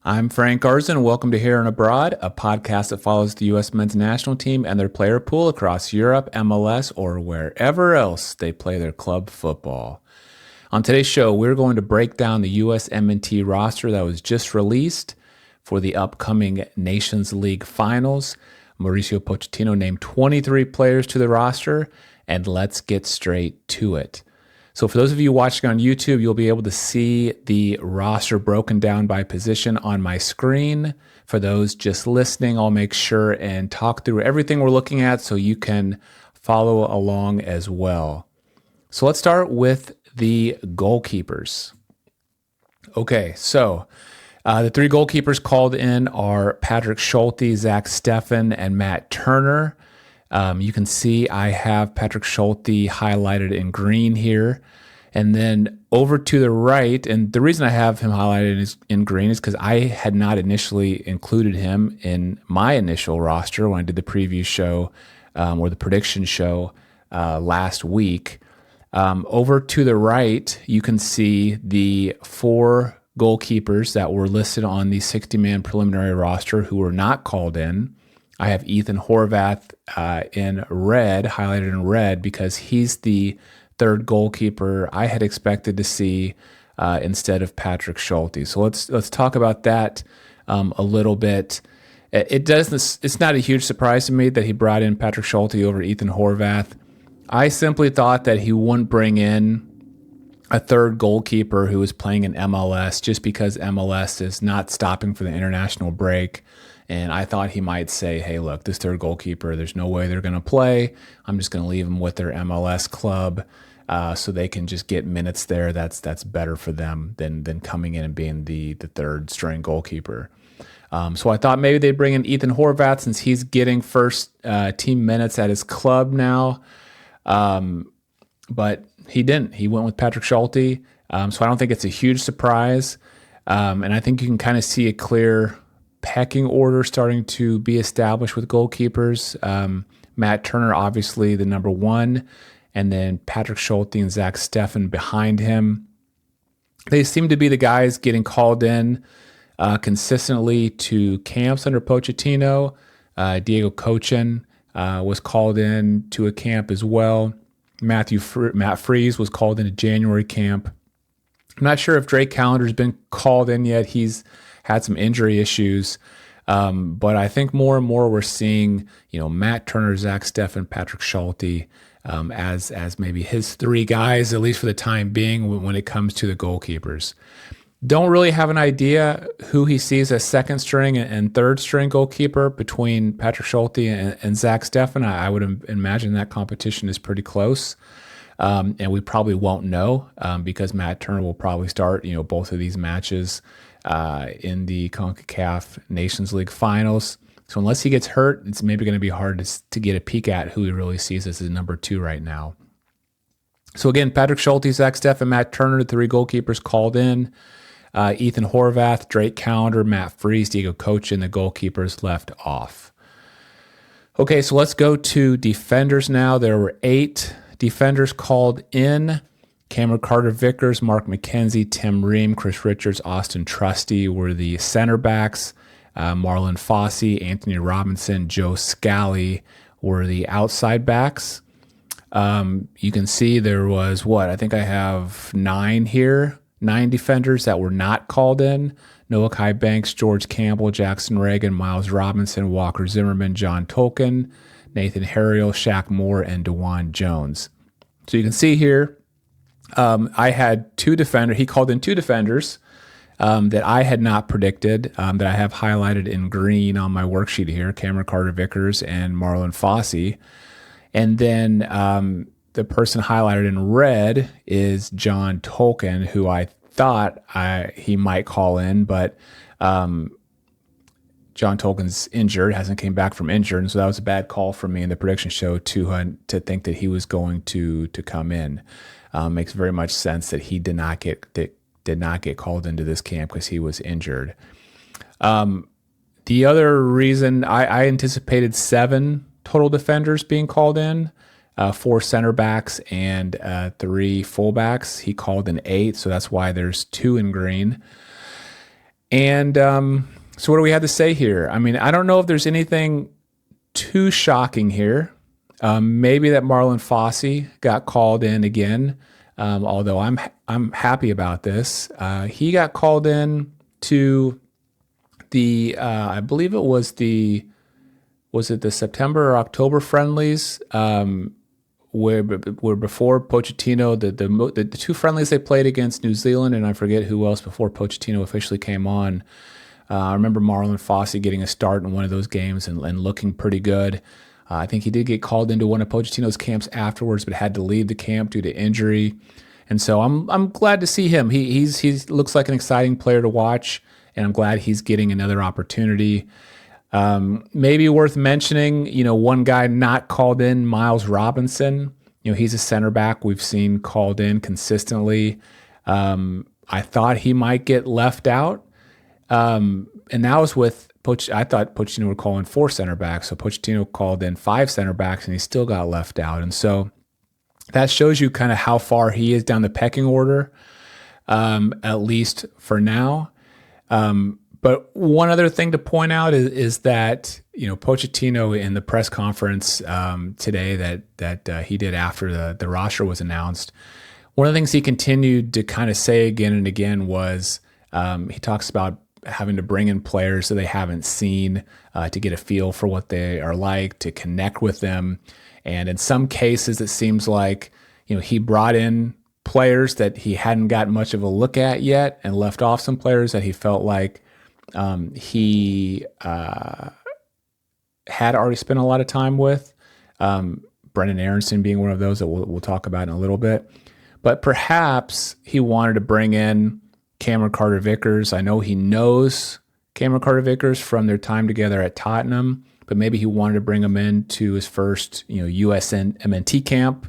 I'm Frank Garza. Welcome to Here and Abroad, a podcast that follows the U.S. men's national team and their player pool across Europe, MLS, or wherever else they play their club football. On today's show, we're going to break down the USMNT roster that was just released for the upcoming Nations League Finals. Mauricio Pochettino named 23 players to the roster, and let's get straight to it. So for those of you watching on YouTube, you'll be able to see the roster broken down by position on my screen. For those just listening, I'll make sure and talk through everything we're looking at so you can follow along as well. So let's start with the goalkeepers. Okay, so the three goalkeepers called in are Patrick Schulte, Zach Steffen, and Matt Turner. You can see I have Patrick Schulte highlighted in green here. And then over to the right, and the reason I have him highlighted in green is because I had not initially included him in my initial roster when I did the preview show or the prediction show last week. Over to the right, you can see the four goalkeepers that were listed on the 60-man preliminary roster who were not called in. I have Ethan Horvath in red, highlighted in red, because he's the third goalkeeper I had expected to see instead of Patrick Schulte. So let's talk about that a little bit. It's not a huge surprise to me that he brought in Patrick Schulte over Ethan Horvath. I simply thought that he wouldn't bring in a third goalkeeper who was playing in MLS just because MLS is not stopping for the international break. And I thought he might say, hey, look, this third goalkeeper, there's no way they're going to play. I'm just going to leave them with their MLS club so they can just get minutes there. That's better for them than coming in and being the third string goalkeeper. So I thought maybe they'd bring in Ethan Horvath since he's getting first team minutes at his club now. But he didn't. He went with Patrick Schulte. So I don't think it's a huge surprise. And I think you can kind of see a clear pecking order starting to be established with goalkeepers. Matt Turner, obviously the number one, and then Patrick Schulte and Zach Steffen behind him. They seem to be the guys getting called in consistently to camps under Pochettino. Diego Cochin was called in to a camp as well. Matt Freese was called into January camp. I'm not sure if Drake Calendar's been called in yet. He's had some injury issues. But I think more and more we're seeing, Matt Turner, Zach Steffen, Patrick Schulte as maybe his three guys, at least for the time being, when it comes to the goalkeepers. Don't really have an idea who he sees as second string and third string goalkeeper between Patrick Schulte and Zach Steffen. I would imagine that competition is pretty close. And we probably won't know because Matt Turner will probably start, both of these matches in the Concacaf Nations League Finals. So unless he gets hurt, it's maybe going to be hard to get a peek at who he really sees as his number two right now. So again, Patrick Schulte, Zach Steffen, Matt Turner, the three goalkeepers called in. Ethan Horvath, Drake Calendar, Matt Freese, Diego Cochin, the goalkeepers left off. Okay, so let's go to defenders now. There were 8 defenders called in. Cameron Carter-Vickers, Mark McKenzie, Tim Ream, Chris Richards, Austin Trusty were the center backs. Marlon Fossey, Anthony Robinson, Joe Scally were the outside backs. You can see there was I think I have 9 here. 9 defenders that were not called in. Noah Kai Banks, George Campbell, Jackson Reagan, Miles Robinson, Walker Zimmerman, John Tolkien, Nathan Harriel, Shaq Moore, and DeJuan Jones. So you can see here, I had 2 defenders. He called in 2 defenders that I had not predicted, that I have highlighted in green on my worksheet here, Cameron Carter-Vickers and Marlon Fossey. And then the person highlighted in red is John Tolkien, who I thought he might call in, but John Tolkien's injured, hasn't came back from injured, and so that was a bad call for me in the prediction show to think that he was going to come in. Makes very much sense that he did not get called into this camp because he was injured. The other reason I anticipated 7 total defenders being called in. 4 center backs and 3 fullbacks. He called in 8, so that's why there's 2 in green. And so what do we have to say here? I mean, I don't know if there's anything too shocking here. Maybe that Marlon Fossey got called in again, although I'm happy about this. He got called in to the I believe it was the September or October friendlies, where before Pochettino, the two friendlies they played against New Zealand, and I forget who else before Pochettino officially came on. I remember Marlon Fossey getting a start in one of those games and looking pretty good. I think he did get called into one of Pochettino's camps afterwards, but had to leave the camp due to injury. And so I'm glad to see him. He looks like an exciting player to watch, and I'm glad he's getting another opportunity. Maybe worth mentioning, one guy not called in, Miles Robinson. He's a center back we've seen called in consistently. I thought he might get left out. And that was with I thought Pochettino would call in 4 center backs. So Pochettino called in 5 center backs and he still got left out. And so that shows you kind of how far he is down the pecking order, at least for now. But one other thing to point out is that, Pochettino in the press conference today that he did after the roster was announced, one of the things he continued to kind of say again and again was he talks about having to bring in players that they haven't seen to get a feel for what they are like, to connect with them. And in some cases, it seems like, he brought in players that he hadn't got much of a look at yet and left off some players that he felt like he had already spent a lot of time with. Brendan Aronson being one of those that we'll talk about in a little bit. But perhaps he wanted to bring in Cameron Carter-Vickers. I know he knows Cameron Carter-Vickers from their time together at Tottenham, but maybe he wanted to bring him in to his first, USMNT camp.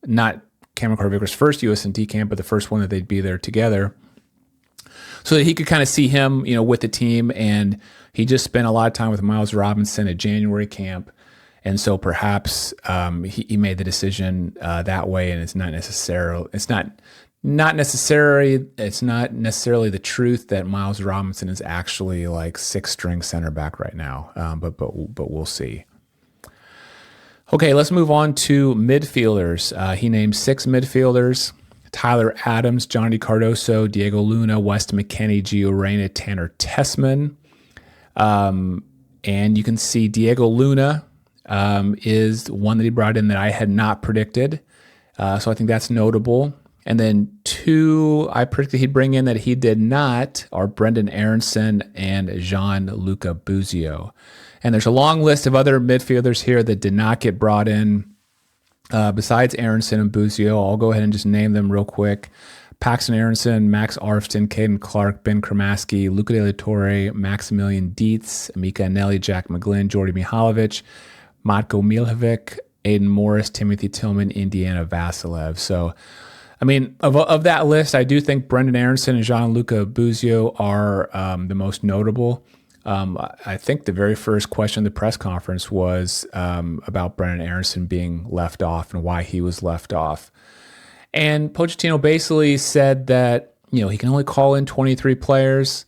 Not Cameron Carter-Vickers' first USMNT camp, but the first one that they'd be there together, so that he could kind of see him, with the team. And he just spent a lot of time with Miles Robinson at January camp. And so perhaps he made the decision that way, and it's not necessarily the truth that Miles Robinson is actually like 6th-string center back right now. But we'll see. Okay, let's move on to midfielders. He named 6 midfielders: Tyler Adams, Johnny Cardoso, Diego Luna, Weston McKennie, Gio Reyna, Tanner Tessman. And you can see Diego Luna is one that he brought in that I had not predicted. So I think that's notable. And then 2 I predicted he'd bring in that he did not are Brendan Aronson and Gianluca Busio. And there's a long list of other midfielders here that did not get brought in. Besides Aronson and Busio, I'll go ahead and just name them real quick. Paxton Aronson, Max Arfston, Caden Clark, Ben Kramaski, Luca De La Torre, Maximilian Dietz, Mika Nelly, Jack McGlynn, Jordi Mihalovic, Matko Miljevic, Aiden Morris, Timothy Tillman, Indiana Vasilev. So, I mean, of that list, I do think Brendan Aronson and Gianluca Busio are the most notable. I think the very first question in the press conference was about Brendan Aronson being left off and why he was left off. And Pochettino basically said that, he can only call in 23 players.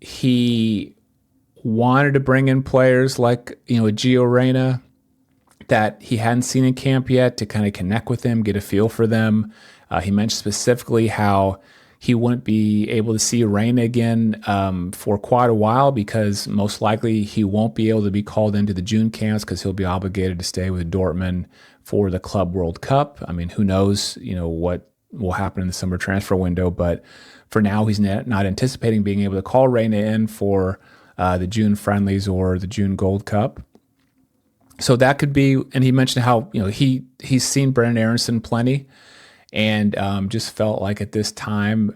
He wanted to bring in players like, a Gio Reyna that he hadn't seen in camp yet to kind of connect with them, get a feel for them. He mentioned specifically how he wouldn't be able to see Reyna again for quite a while, because most likely he won't be able to be called into the June camps because he'll be obligated to stay with Dortmund for the Club World Cup. I mean, who knows, what will happen in the summer transfer window. But for now, he's not anticipating being able to call Reyna in for the June friendlies or the June Gold Cup. So that could be, and he mentioned how, he's seen Brendan Aronson plenty, and just felt like at this time,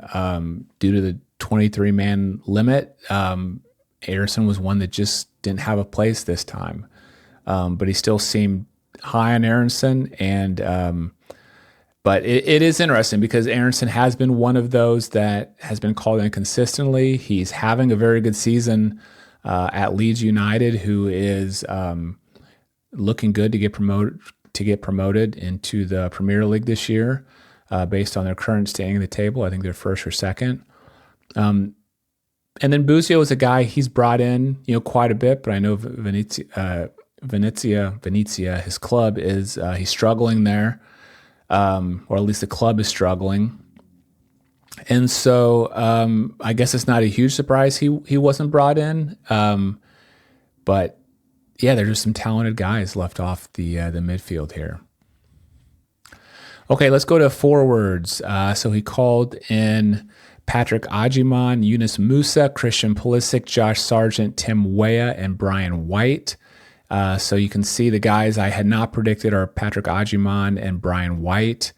due to the 23-man limit, Aronson was one that just didn't have a place this time. But he still seemed high on Aronson, and but it is interesting because Aronson has been one of those that has been called in consistently. He's having a very good season at Leeds United, who is looking good to get promoted into the Premier League this year, based on their current standing in the table. I think they're first or second. And then Buzio is a guy he's brought in, quite a bit, but I know Venezia, his club is he's struggling there, or at least the club is struggling. And so I guess it's not a huge surprise he wasn't brought in. But yeah, there's just some talented guys left off the midfield here. Okay, let's go to forwards. So he called in Patrick Agyemang, Yunus Musa, Christian Pulisic, Josh Sargent, Tim Weah, and Brian White. So you can see the guys I had not predicted are Patrick Agyemang and Brian White.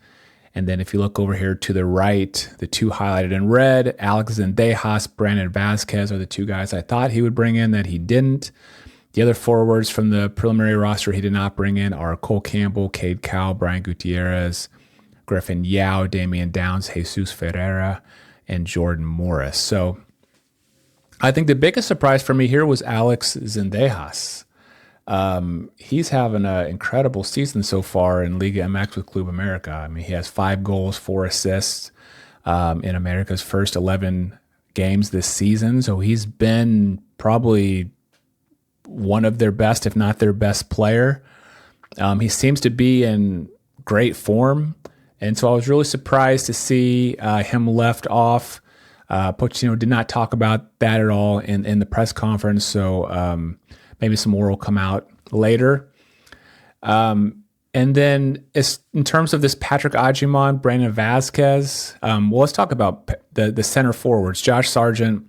And then if you look over here to the right, the two highlighted in red, Alex Zendejas, Brandon Vazquez are the two guys I thought he would bring in that he didn't. The other forwards from the preliminary roster he did not bring in are Cole Campbell, Cade Cowell, Brian Gutierrez, Griffin Yao, Damian Downs, Jesus Ferreira, and Jordan Morris. So I think the biggest surprise for me here was Alex Zendejas. He's having an incredible season so far in Liga MX with Club America. I mean, he has 5 goals, 4 assists in America's first 11 games this season. So he's been probably one of their best, if not their best player. He seems to be in great form. And so I was really surprised to see him left off. Pochettino did not talk about that at all in the press conference. So maybe some more will come out later. And then in terms of this Patrick Agyemang, Brandon Vazquez, well, let's talk about the center forwards. Josh Sargent,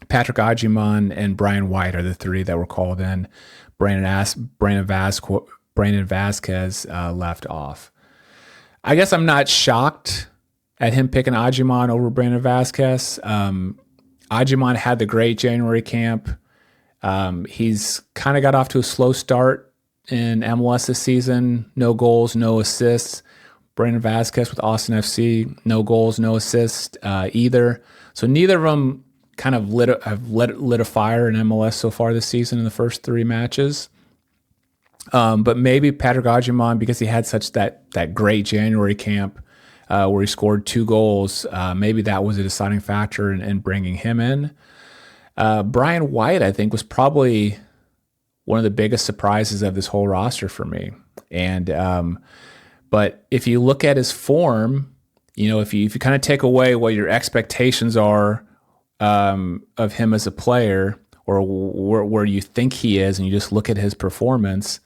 Patrick Agyemang, and Brian White are the 3 that were called in. Brandon Vazquez left off. I guess I'm not shocked at him picking Agyemang over Brandon Vazquez. Agyemang had the great January camp. He's kind of got off to a slow start in MLS this season. No goals, no assists. Brandon Vazquez with Austin FC, no goals, no assists either. So neither of them kind of lit a fire in MLS so far this season in the first 3 matches. But maybe Patrick Agyemang, because he had such that great January camp where he scored 2 goals, maybe that was a deciding factor in bringing him in. Brian White, I think, was probably one of the biggest surprises of this whole roster for me. And but if you look at his form, if you kind of take away what your expectations are of him as a player, or where you think he is, and you just look at his performance,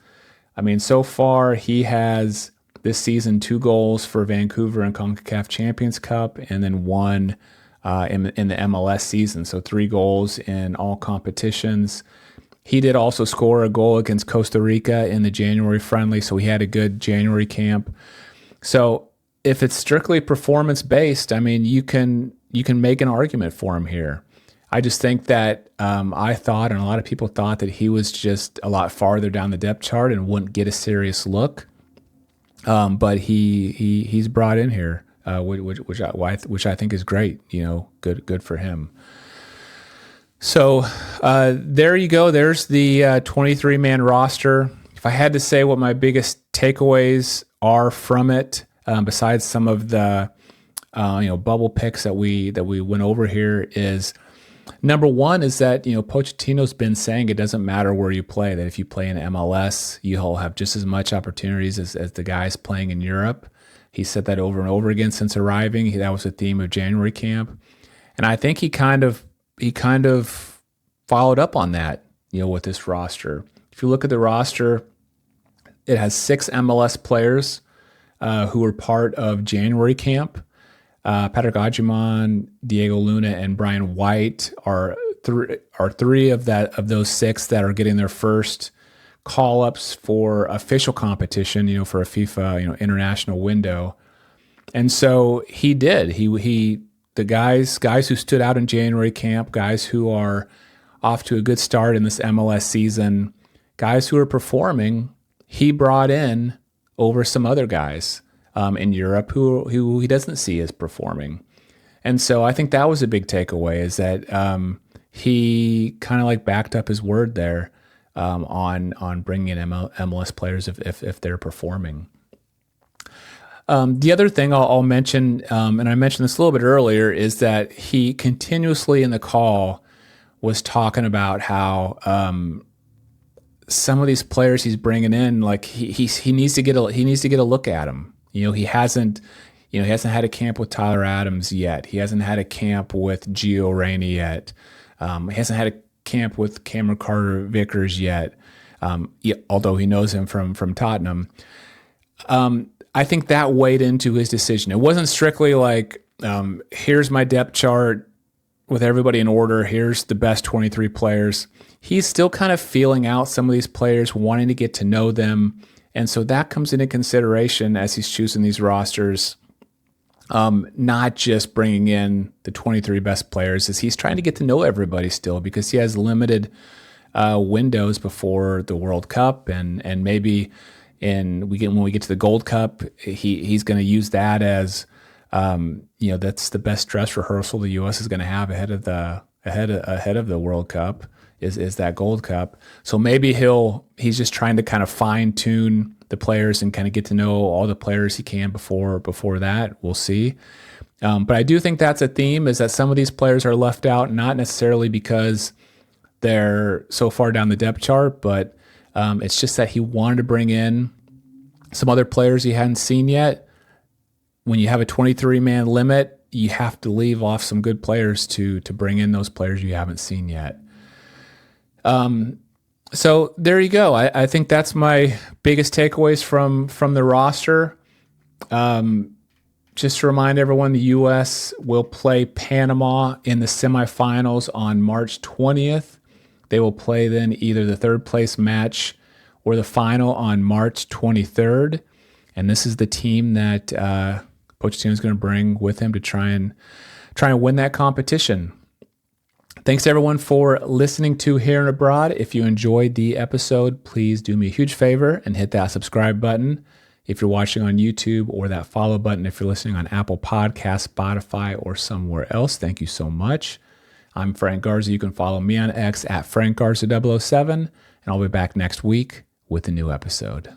I mean, so far he has this season 2 goals for Vancouver in CONCACAF Champions Cup, and then 1 in the MLS season. So 3 goals in all competitions. He did also score a goal against Costa Rica in the January friendly, so he had a good January camp. So if it's strictly performance based, I mean, you can make an argument for him here. I just think that I thought, and a lot of people thought, that he was just a lot farther down the depth chart and wouldn't get a serious look. But he's brought in here, which I think is great. Good for him. So there you go. There's the 23-man roster. If I had to say what my biggest takeaways are from it, besides some of the bubble picks that we went over here, is number one is that Pochettino's been saying it doesn't matter where you play, that if you play in MLS, you'll have just as much opportunities as the guys playing in Europe. He said that over and over again since arriving. That was the theme of January camp, and I think he kind of followed up on that, with this roster. If you look at the roster, it has 6 MLS players who were part of January camp. Patrick Agyemang, Diego Luna, and Brian White are 3 of those 6 that are getting their first call-ups for official competition, for a FIFA, international window. And so he did. The guys who stood out in January camp, guys who are off to a good start in this MLS season, guys who are performing, he brought in over some other guys in Europe who he doesn't see as performing. And so I think that was a big takeaway, is that he kind of backed up his word there on bringing in MLS players if they're performing. The other thing I'll mention, and I mentioned this a little bit earlier, is that he continuously in the call was talking about how some of these players he's bringing in, like he needs to get a look at them. He hasn't had a camp with Tyler Adams yet. He hasn't had a camp with Gio Reyna yet. He hasn't had a camp with Cameron Carter-Vickers yet, although he knows him from Tottenham. I think that weighed into his decision. It wasn't strictly like, here's my depth chart with everybody in order. Here's the best 23 players. He's still kind of feeling out some of these players, wanting to get to know them. And so that comes into consideration as he's choosing these rosters, not just bringing in the 23 best players, as he's trying to get to know everybody still, because he has limited windows before the World Cup, and maybe when we get to the Gold Cup, he's going to use that as that's the best dress rehearsal the U.S. is going to have ahead of the World Cup is that Gold Cup. So maybe he's just trying to kind of fine tune the players and kind of get to know all the players he can before that. We'll see. But I do think that's a theme, is that some of these players are left out, not necessarily because they're so far down the depth chart, but it's just that he wanted to bring in some other players he hadn't seen yet. When you have a 23-man limit, you have to leave off some good players to bring in those players you haven't seen yet. So there you go. I think that's my biggest takeaways from the roster. Just to remind everyone, the U.S. will play Panama in the semifinals on March 20th. They will play then either the third place match or the final on March 23rd. And this is the team that Pochettino is going to bring with him to try and win that competition. Thanks everyone for listening to Here and Abroad. If you enjoyed the episode, please do me a huge favor and hit that subscribe button if you're watching on YouTube, or that follow button if you're listening on Apple Podcasts, Spotify, or somewhere else. Thank you so much. I'm Frank Garza. You can follow me on X at FrankGarza007, and I'll be back next week with a new episode.